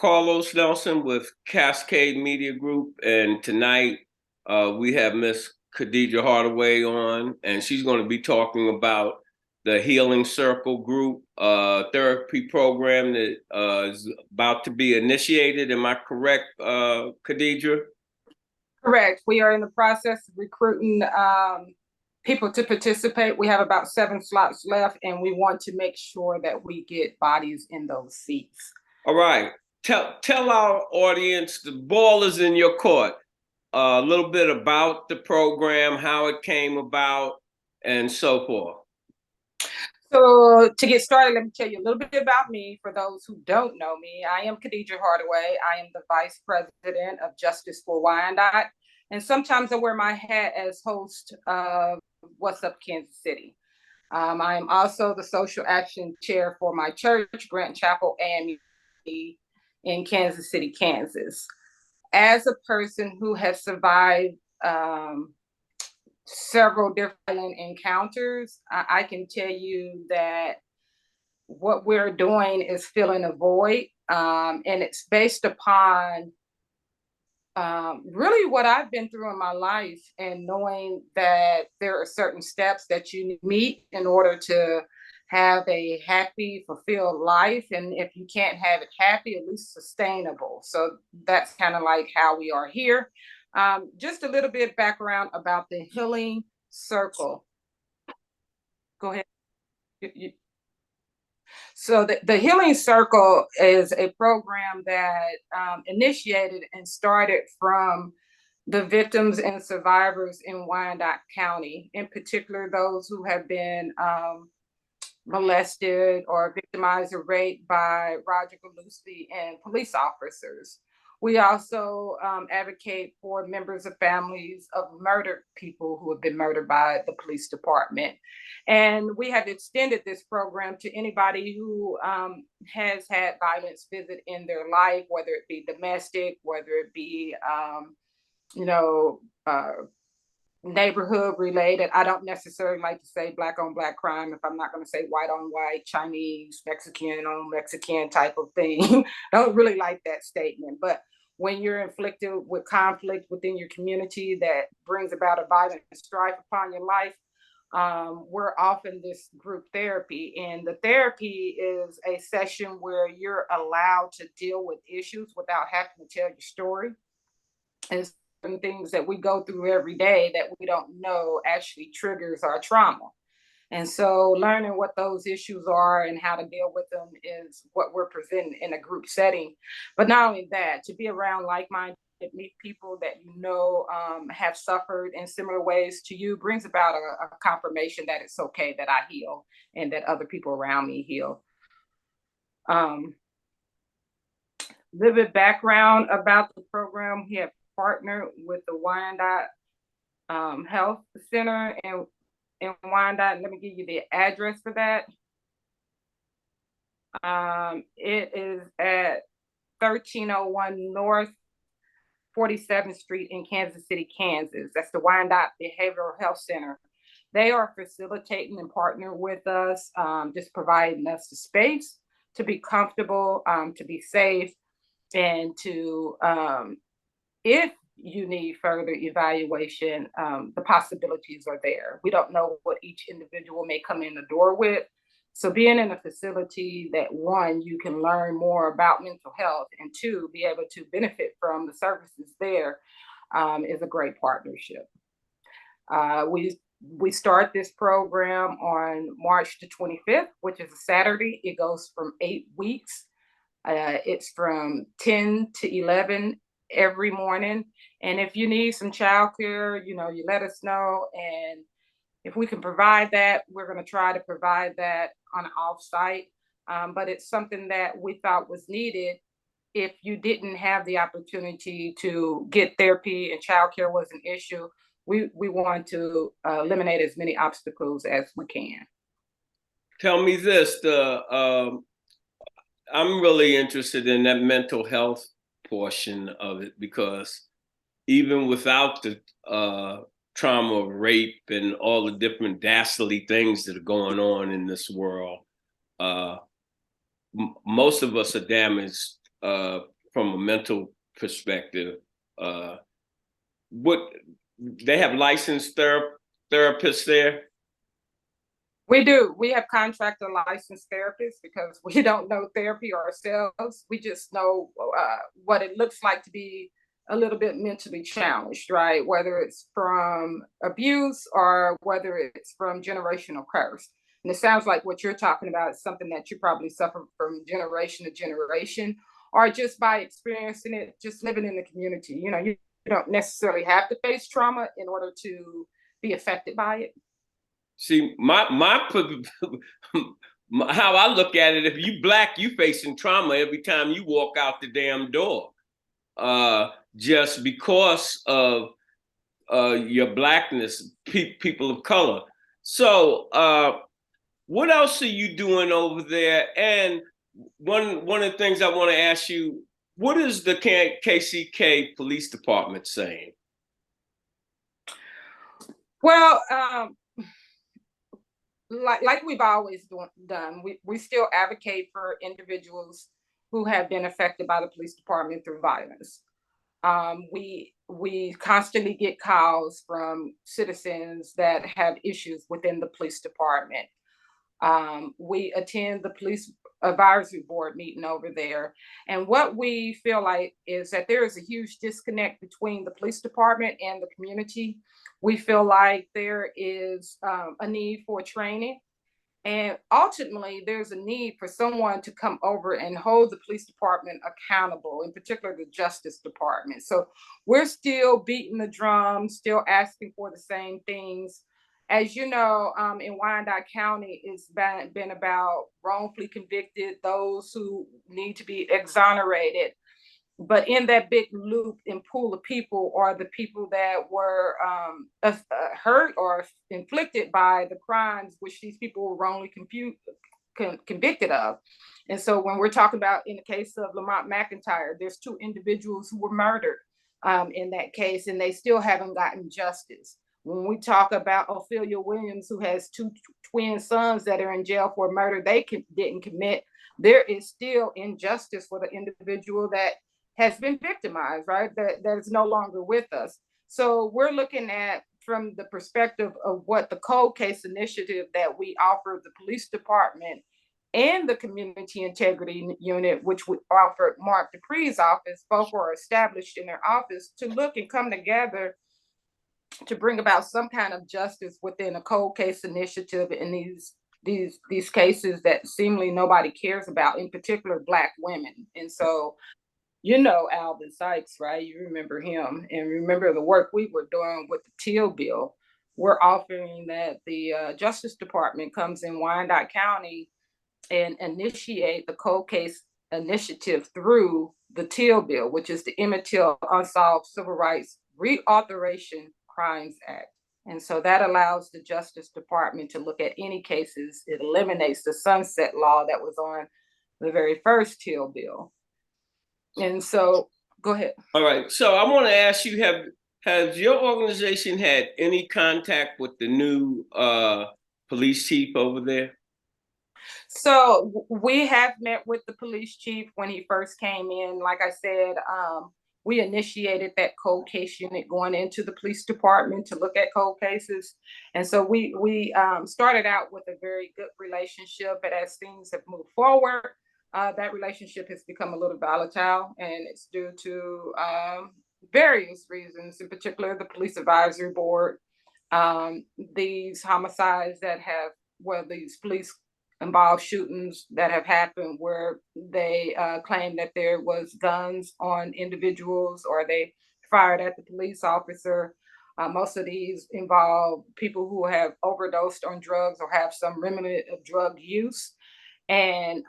Carlos Nelson with Cascade Media Group, and tonight we have Miss Khadijah Hardaway on, and she's going to be talking about the Healing Circle group therapy program that is about to be initiated. Am I correct, Khadijah? Correct. We are in the process of recruiting people to participate. We have about 7 slots left, and we want to make sure that we get bodies in those seats. All right. Tell our audience, the ball is in your court. A little bit about the program, how it came about, and so forth. So to get started, let me tell you a little bit about me. For those who don't know me, I am Khadijah Hardaway. I am the Vice President of Justice for Wyandotte. And sometimes I wear my hat as host of What's Up Kansas City. I am also the Social Action Chair for my church, Grant Chapel AME in Kansas City, Kansas. As a person who has survived several different encounters, I can tell you that what we're doing is filling a void, and it's based upon really what I've been through in my life, and knowing that there are certain steps that you meet in order to have a happy, fulfilled life. And if you can't have it happy, at least sustainable. So that's kind of like how we are here. Just a little bit background about the Healing Circle. Go ahead. So the Healing Circle is a program that initiated and started from the victims and survivors in Wyandotte County, in particular those who have been molested or victimized or raped by Roger Galuski and police officers. We also advocate for members of families of murdered people who have been murdered by the police department. And we have extended this program to anybody who has had violence visit in their life, whether it be domestic, whether it be, neighborhood related. I don't necessarily like to say black on black crime if I'm not going to say white on white, Chinese, Mexican on Mexican type of thing. Don't really like that statement. But when you're inflicted with conflict within your community that brings about a violent strife upon your life, we're offering this group therapy. And the therapy is a session where you're allowed to deal with issues without having to tell your story. And things that we go through every day that we don't know actually triggers our trauma. And so learning what those issues are and how to deal with them is what we're presenting in a group setting. But not only that, to be around like-minded people that have suffered in similar ways to you brings about a confirmation that it's okay that I heal and that other people around me heal. Little bit background about the program. We have partnered with the Wyandotte Health Center in Wyandotte. Let me give you the address for that. It is at 1301 North 47th Street in Kansas City, Kansas. That's the Wyandotte Behavioral Health Center. They are facilitating and partnering with us, just providing us the space to be comfortable, to be safe, and to if you need further evaluation, the possibilities are there. We don't know what each individual may come in the door with. So being in a facility that, one, you can learn more about mental health, and two, be able to benefit from the services there is a great partnership. We start this program on March the 25th, which is a Saturday. It goes from 8 weeks. It's from 10 to 11 every morning. And if you need some childcare, you let us know. And if we can provide that, we're going to try to provide that on an off-site. But it's something that we thought was needed. If you didn't have the opportunity to get therapy and childcare was an issue, we want to eliminate as many obstacles as we can. Tell me this, I'm really interested in that mental health portion of it, because even without the trauma of rape and all the different dastardly things that are going on in this world, most of us are damaged from a mental perspective. What they have licensed therapists there? We do. We have contracted licensed therapists because we don't know therapy ourselves. We just know what it looks like to be a little bit mentally challenged, right? Whether it's from abuse or whether it's from generational curse. And it sounds like what you're talking about is something that you probably suffer from generation to generation, or just by experiencing it, just living in the community. You know, you don't necessarily have to face trauma in order to be affected by it. See, how I look at it, if you Black, you facing trauma every time you walk out the damn door, just because of your Blackness, people of color. So, what else are you doing over there? And one of the things I want to ask you, what is the KCK Police Department saying? Well, like we've always done, we still advocate for individuals who have been affected by the police department through violence. We constantly get calls from citizens that have issues within the police department. We attend the police advisory board meeting over there. And what we feel like is that there is a huge disconnect between the police department and the community. We feel like there is a need for training. And ultimately, there's a need for someone to come over and hold the police department accountable, in particular the Justice Department. So we're still beating the drum, still asking for the same things. As you know, in Wyandotte County, it's been about wrongfully convicted, those who need to be exonerated. But in that big loop and pool of people are the people that were hurt or inflicted by the crimes which these people were wrongly convicted of. And so when we're talking about in the case of Lamont McIntyre, there's two individuals who were murdered in that case, and they still haven't gotten justice. When we talk about Ophelia Williams, who has two twin sons that are in jail for murder they didn't commit, there is still injustice for the individual that has been victimized, right? That is no longer with us. So we're looking at from the perspective of what the cold case initiative that we offer the police department and the community integrity unit, which we offer Mark Dupree's office, both are established in their office to look and come together to bring about some kind of justice within a cold case initiative in these cases that seemingly nobody cares about, in particular Black women. And so, you know, Alvin Sykes, right? You remember him, and remember the work we were doing with the Teal bill. We're offering that the Justice Department comes in Wyandotte County and initiate the cold case initiative through the Teal bill, which is the Emmett Till Unsolved Civil Rights Reauthorization Crimes Act. And so that allows the Justice Department to look at any cases. It eliminates the sunset law that was on the very first Teal bill. And so, go ahead. All right. So I want to ask you, has your organization had any contact with the new police chief over there? So we have met with the police chief when he first came in. Like I said, we initiated that cold case unit going into the police department to look at cold cases. And so we started out with a very good relationship, but as things have moved forward, that relationship has become a little volatile, and it's due to various reasons, in particular the police advisory board, these homicides that have, well, these police involved shootings that have happened where they claim that there was guns on individuals or they fired at the police officer. Most of these involve people who have overdosed on drugs or have some remnant of drug use. And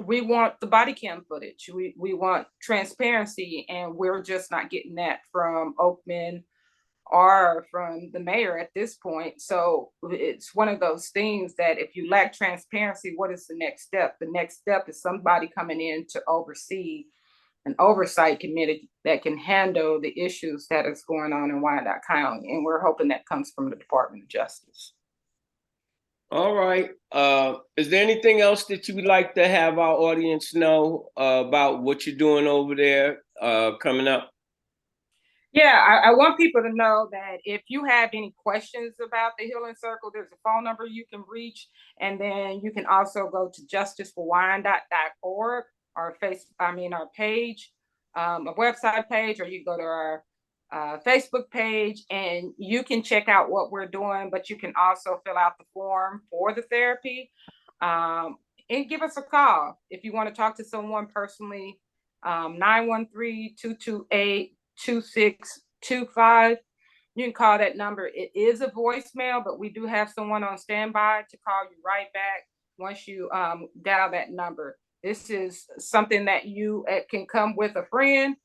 we want the body cam footage. We want transparency, and we're just not getting that from Oakman or from the mayor at this point. So it's one of those things that if you lack transparency, what is the next step? The next step is somebody coming in to oversee an oversight committee that can handle the issues that is going on in Wyandotte County. And we're hoping that comes from the Department of Justice. All right. Is there anything else that you would like to have our audience know about what you're doing over there coming up? Yeah, I want people to know that if you have any questions about the Healing Circle, there's a phone number you can reach. And then you can also go to justiceforwyandotte.org, our page, a website page, or you go to our Facebook page and you can check out what we're doing, but you can also fill out the form for the therapy. And give us a call if you want to talk to someone personally. 913-228-2625. You can call that number. It is a voicemail, but we do have someone on standby to call you right back once you dial that number. This is something that you can come with a friend,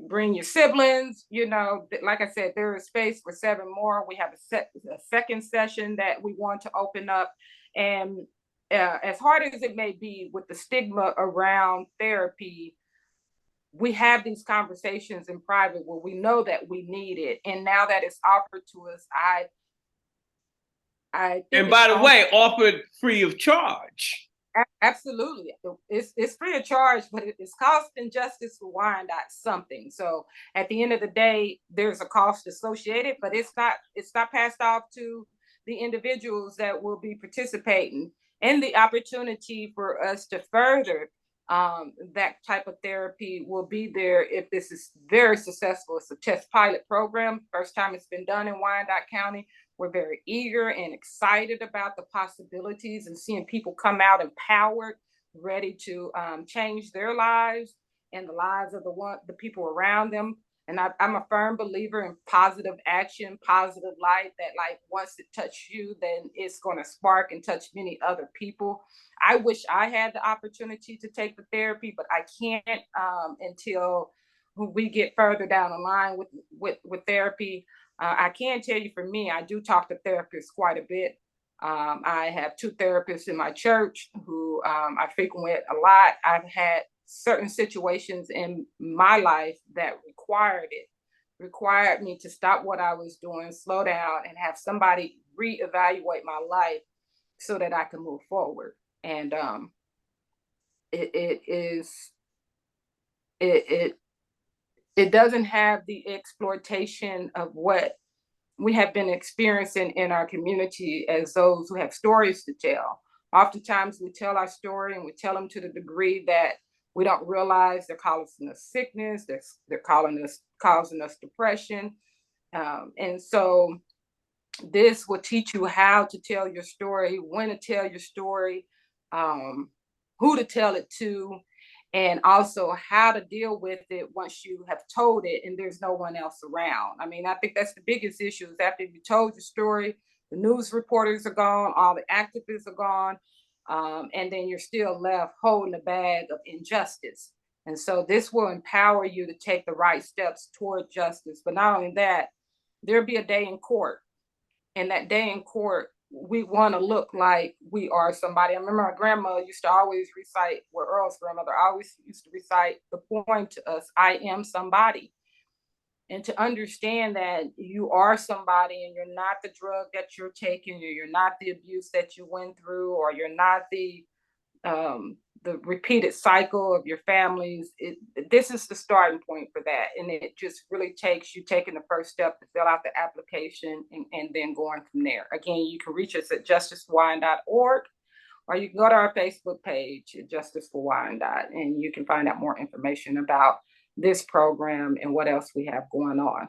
bring your siblings. Like I said, there is space for 7 more. We have a second session that we want to open up. And as hard as it may be with the stigma around therapy, we have these conversations in private where we know that we need it. And now that it's offered to us, I think. And by the way, offered free of charge. Absolutely. It's free of charge, but it's costing Justice for Wyandotte something. So at the end of the day, there's a cost associated, but it's not passed off to the individuals that will be participating. And the opportunity for us to further that type of therapy will be there if this is very successful. It's a test pilot program. First time it's been done in Wyandotte County. We're very eager and excited about the possibilities and seeing people come out empowered, ready to change their lives and the lives of the people around them. And I'm a firm believer in positive action, positive light, that like once it touches you, then it's going to spark and touch many other people. I wish I had the opportunity to take the therapy, but I can't until we get further down the line with therapy. I can tell you, for me, I do talk to therapists quite a bit. I have 2 therapists in my church who I frequent with a lot. I've had certain situations in my life that required me to stop what I was doing, slow down, and have somebody reevaluate my life so that I can move forward. And it doesn't have the exploitation of what we have been experiencing in our community as those who have stories to tell. Oftentimes we tell our story and we tell them to the degree that we don't realize they're causing us sickness, they're causing us depression. And so this will teach you how to tell your story, when to tell your story, who to tell it to, and also how to deal with it once you have told it and there's no one else around. I mean, I think that's the biggest issue, is after you told your story, the news reporters are gone, all the activists are gone, and then you're still left holding a bag of injustice. And so this will empower you to take the right steps toward justice. But not only that, there'll be a day in court. And that day in court, we want to look like we are somebody. I remember my grandma used to always recite, well, Earl's grandmother always used to recite the poem to us, I am somebody. And to understand that you are somebody and you're not the drug that you're taking, or you're not the abuse that you went through, or you're not the repeated cycle of your families. This is the starting point for that. And it just really takes you taking the first step to fill out the application and then going from there. Again, you can reach us at justiceforwyandotte.org, or you can go to our Facebook page at Justice for Wyandotte, and you can find out more information about this program and what else we have going on.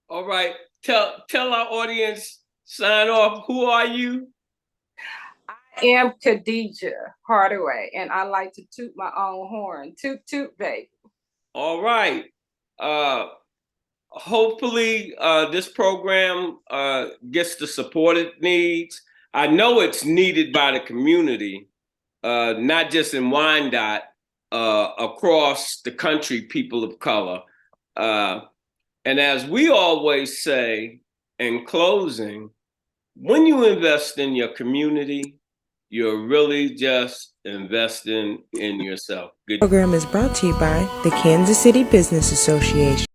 All right. Tell our audience, sign off. Who are you? I am Khadijah Hardaway, and I like to toot my own horn. Toot, toot, baby. All right. Hopefully this program gets the support it needs. I know it's needed by the community, not just in Wyandotte, across the country, people of color. And as we always say in closing, when you invest in your community, you're really just investing in yourself. Good. Program is brought to you by the Kansas City Business Association.